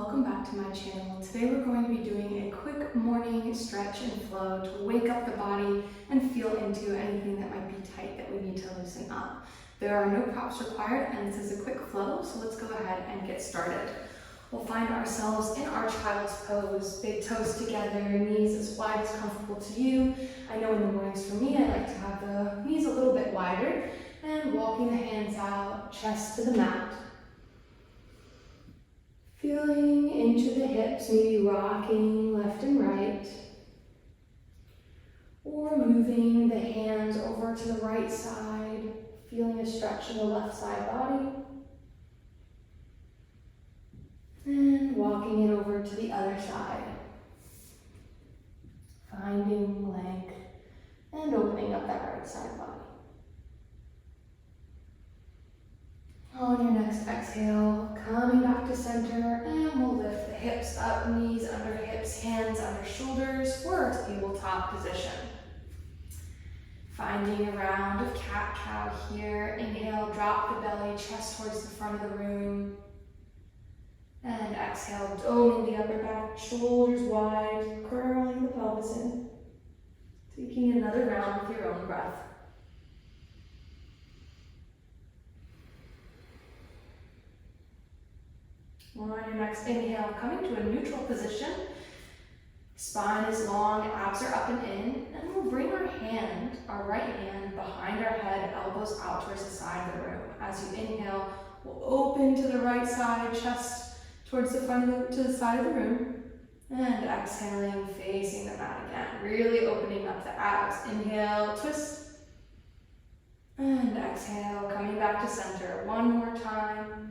welcome back to my channel. Today we're going to be doing a quick morning stretch and flow to wake up the body and feel into anything that might be tight that we need to loosen up. There are no props required and this is a quick flow, so let's go ahead and get started. We'll find ourselves in our child's pose, big toes together, knees as wide as comfortable to you. I know in the mornings for me I like to have the knees a little bit wider and walking the hands out, chest to the mat. Feeling into the hips, maybe rocking left and right, or moving the hands over to the right side, feeling a stretch in the left side body, and walking it over to the other side, finding length and opening up that right side body. On your next exhale, coming back to center, and we'll lift the hips up, knees under hips, hands under shoulders for our tabletop position. Finding a round of cat-cow here. Inhale, drop the belly, chest towards the front of the room. And exhale, doming the upper back, shoulders wide, curling the pelvis in. Taking another round with your own breath. On your next inhale, coming to a neutral position. Spine is long, abs are up and in, and we'll bring our right hand behind our head, elbows out towards the side of the room. As you inhale, we'll open to the right side, chest towards the front to the side of the room, and exhaling, facing the mat again, really opening up the abs. Inhale, twist, and exhale, coming back to center one more time.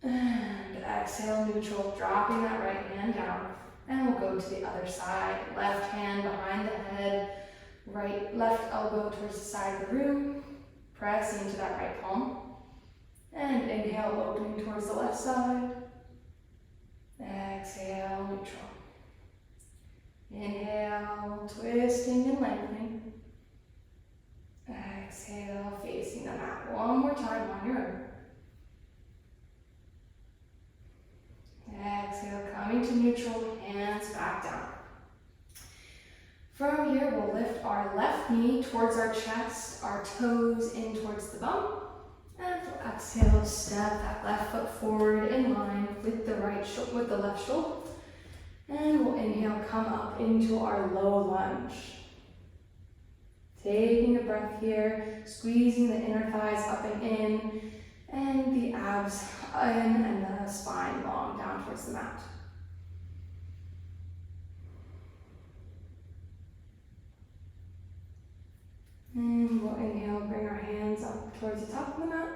And exhale, neutral, dropping that right hand down. And we'll go to the other side. Left hand behind the head, left elbow towards the side of the room. Press into that right palm. And inhale, opening towards the left side. Exhale, neutral. Inhale, twisting and lengthening. Exhale, facing the mat. One more time on your own. Exhale, coming to neutral, hands back down. From here, we'll lift our left knee towards our chest, our toes in towards the bum, and we'll exhale, step that left foot forward in line with the left shoulder. And we'll inhale, come up into our low lunge. Taking a breath here, squeezing the inner thighs up and in, and the abs in and the spine long down towards the mat. And we'll inhale, bring our hands up towards the top of the mat.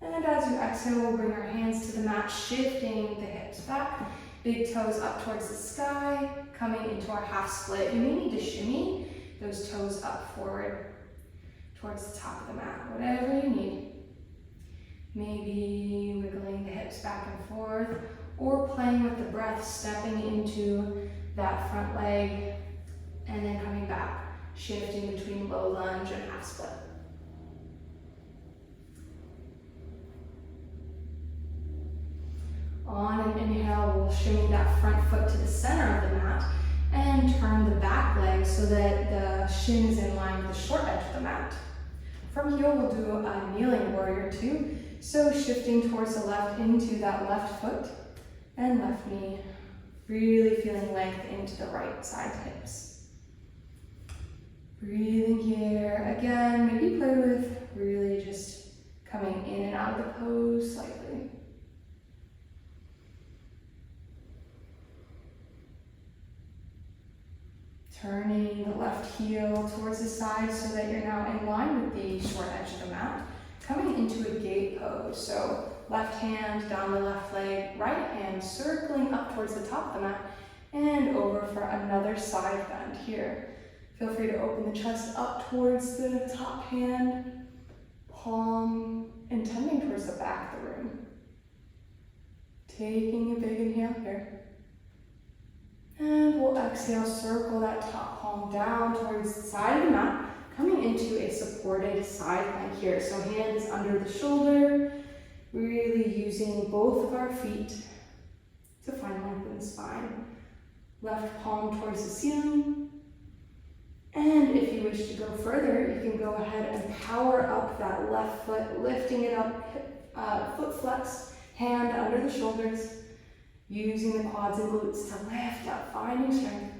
And as you exhale, we'll bring our hands to the mat, shifting the hips back, big toes up towards the sky, coming into our half split. You may need to shimmy those toes up forward towards the top of the mat, whatever you need. Maybe wiggling the hips back and forth, or playing with the breath, stepping into that front leg, and then coming back, shifting between low lunge and half split. On an inhale, we'll shimmy that front foot to the center of the mat, and turn the back leg so that the shin is in line with the short edge of the mat. From here, we'll do a kneeling warrior two. So shifting towards the left into that left foot and left knee, really feeling length into the right side hips. Breathing here. Again, maybe play with really just coming in and out of the pose slightly. Turning the left heel towards the side so that you're now in line with the short edge of the mat. Coming into a gate pose, so left hand down the left leg, right hand circling up towards the top of the mat, and over for another side bend here. Feel free to open the chest up towards the top hand, palm intending towards the back of the room. Taking a big inhale here. And we'll exhale, circle that top palm down towards the side of the mat, coming into a supported side plank here. So hand is under the shoulder, Really using both of our feet to find length in the spine. Left palm towards the ceiling. And if you wish to go further, you can go ahead and power up that left foot, lifting it up, foot flexed, hand under the shoulders, using the quads and glutes to lift up, finding strength.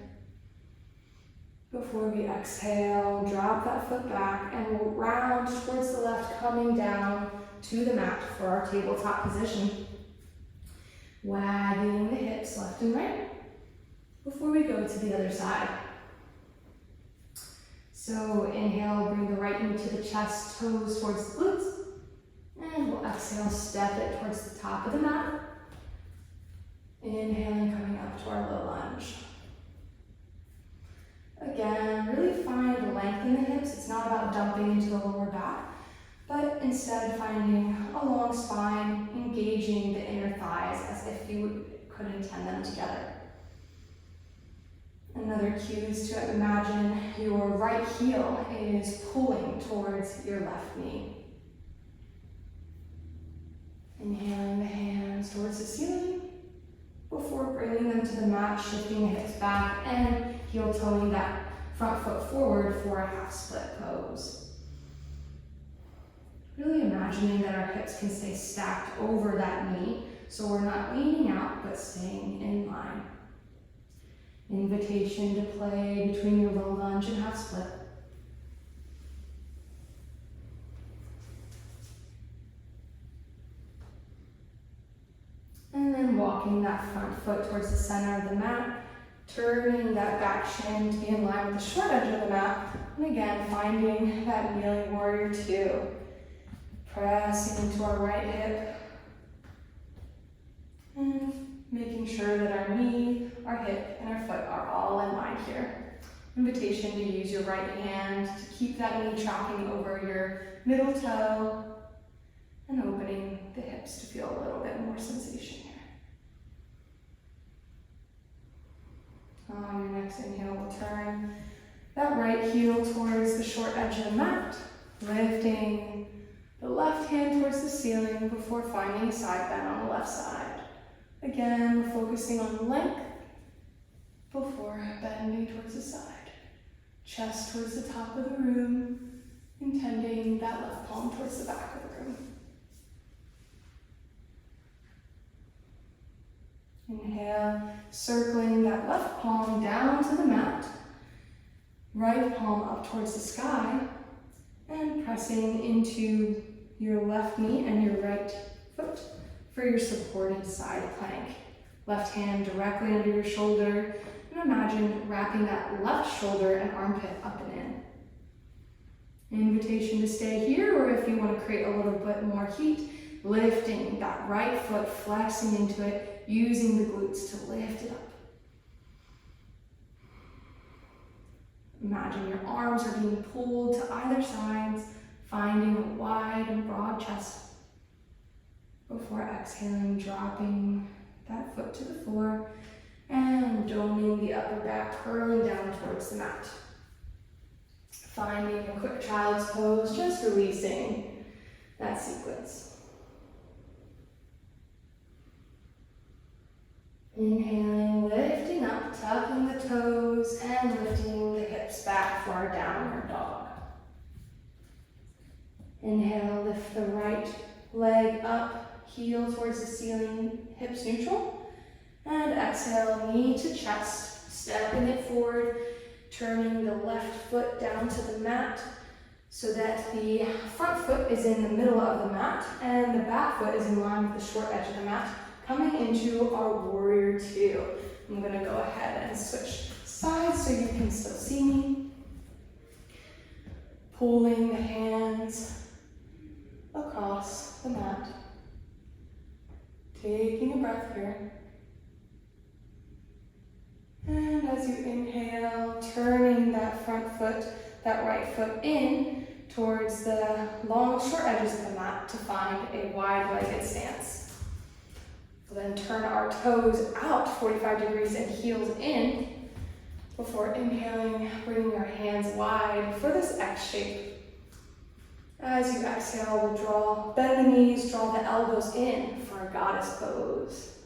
Before we exhale, drop that foot back and we'll round towards the left, coming down to the mat for our tabletop position. Wagging the hips left and right before we go to the other side. So inhale, bring the right knee to the chest, toes towards the glutes. And we'll exhale, step it towards the top of the mat. Inhaling, coming up to our low lunge. Again, really find length in the hips. It's not about dumping into the lower back, but instead finding a long spine, engaging the inner thighs as if you could intend them together. Another cue is to imagine your right heel is pulling towards your left knee. Inhaling the hands towards the ceiling before bringing them to the mat, shifting the hips back and heel toeing that front foot forward for a half split pose. Really imagining that our hips can stay stacked over that knee so we're not leaning out but staying in line. Invitation to play between your low lunge and half split. And then walking that front foot towards the center of the mat, turning that back shin to be in line with the short edge of the mat. And again, finding that kneeling warrior two. Pressing into our right hip. And making sure that our knee, our hip, and our foot are all in line here. Invitation to use your right hand to keep that knee tracking over your middle toe and opening the hips to feel a little bit more sensation here. On your next inhale, we'll turn that right heel towards the short edge of the mat, lifting the left hand towards the ceiling before finding a side bend on the left side. Again, we're focusing on length before bending towards the side. Chest towards the top of the room, intending that left palm towards the back of the room. Inhale, circling that left palm down to the mat, right palm up towards the sky, and pressing into your left knee and your right foot for your supported side plank. Left hand directly under your shoulder, and imagine wrapping that left shoulder and armpit up and in. Invitation to stay here, or if you want to create a little bit more heat, lifting that right foot, flexing into it, using the glutes to lift it up. Imagine your arms are being pulled to either sides, finding a wide and broad chest. Before exhaling, dropping that foot to the floor and doming the upper back, curling down towards the mat. Finding a quick child's pose, just releasing that sequence. Inhaling, lifting up, tucking the toes and lifting the hips back for our downward dog. Inhale, lift the right leg up, heel towards the ceiling, hips neutral. And exhale, knee to chest, stepping it forward, turning the left foot down to the mat so that the front foot is in the middle of the mat and the back foot is in line with the short edge of the mat. Coming into our warrior two. I'm gonna go ahead and switch sides so you can still see me. Pulling the hands across the mat. Taking a breath here. And as you inhale, turning that front foot, that right foot in towards the long, short edges of the mat to find a wide-legged stance. We'll then turn our toes out 45 degrees and heels in before inhaling, bringing our hands wide for this X shape. As you exhale, bend the knees, draw the elbows in for a goddess pose.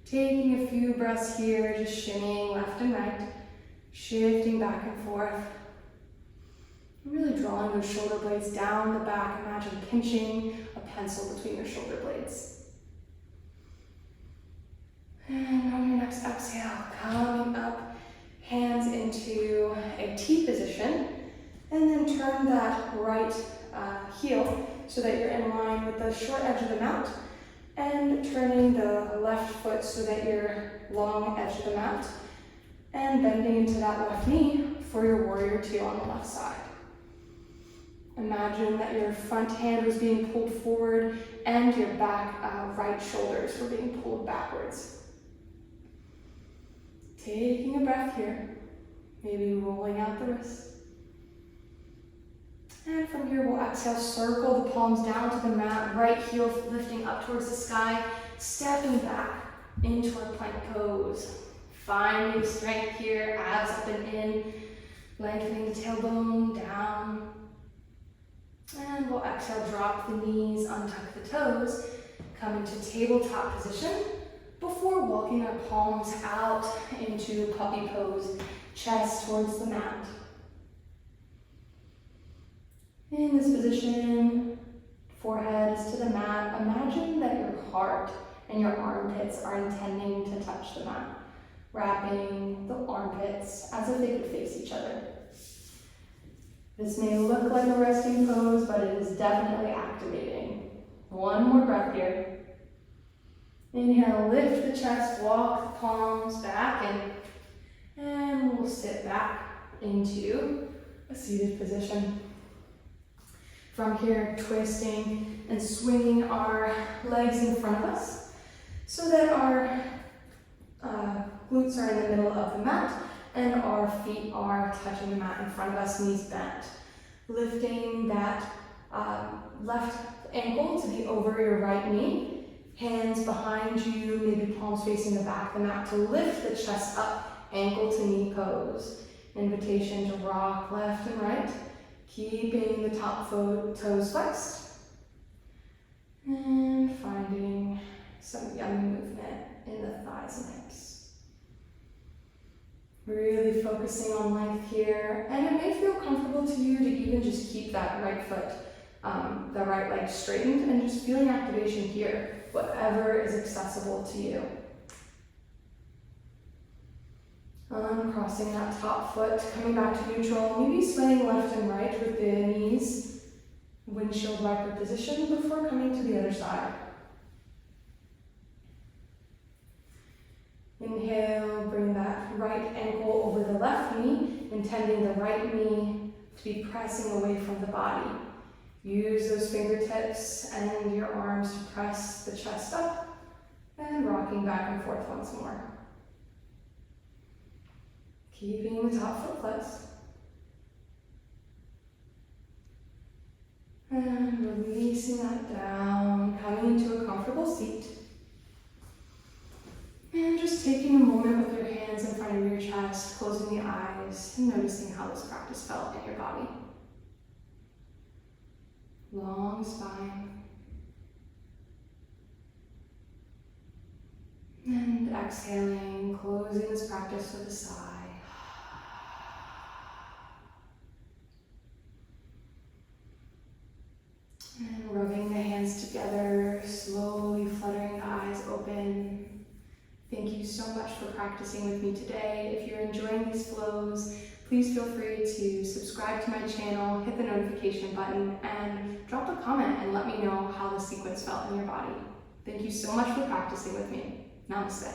Taking a few breaths here, just shimmying left and right, shifting back and forth. Really drawing those shoulder blades down the back. Imagine pinching a pencil between your shoulder blades. And on your next exhale, coming up, hands into a T position, and then turn that right heel so that you're in line with the short edge of the mat, and turning the left foot so that you're long edge of the mat, and bending into that left knee for your warrior two on the left side. Imagine that your front hand was being pulled forward and your back right shoulders were being pulled backwards. Taking a breath here, maybe rolling out the wrists. And from here, we'll exhale, circle the palms down to the mat, right heel lifting up towards the sky, stepping back into our plank pose. Finding strength here, abs up and in, lengthening the tailbone down. And we'll exhale, drop the knees, untuck the toes, come into tabletop position before walking our palms out into puppy pose, chest towards the mat. In this position, forehead is to the mat. Imagine that your heart and your armpits are intending to touch the mat, wrapping the armpits as if they could face each other. This may look like a resting pose, but it is definitely activating. One more breath here. Inhale, lift the chest, walk the palms back, and we'll sit back into a seated position. From here, twisting and swinging our legs in front of us so that our glutes are in the middle of the mat and our feet are touching the mat in front of us, knees bent. Lifting that left ankle to be over your right knee, hands behind you, maybe palms facing the back of the mat to lift the chest up, ankle to knee pose. Invitation to rock left and right, keeping the top toes flexed. And finding some yummy movement in the thighs and hips. Really focusing on length here, and it may feel comfortable to you to even just keep that right foot, the right leg straightened, and just feeling activation here, whatever is accessible to you. Uncrossing that top foot, coming back to neutral, maybe swaying left and right with the knees, windshield wiper position before coming to the other side. Inhale, bring that right ankle over the left knee, intending the right knee to be pressing away from the body. Use those fingertips and your arms to press the chest up, and rocking back and forth once more. Keeping the top foot flexed. And releasing that down, coming into a comfortable seat. And just taking a moment with your hands in front of your chest, closing the eyes, and noticing how this practice felt in your body. Long spine. And exhaling, closing this practice with a sigh. And rubbing the hands together, slowly fluttering the eyes open. Thank you so much for practicing with me today. If you're enjoying these flows, please feel free to subscribe to my channel, hit the notification button, and drop a comment and let me know how the sequence felt in your body. Thank you so much for practicing with me. Namaste.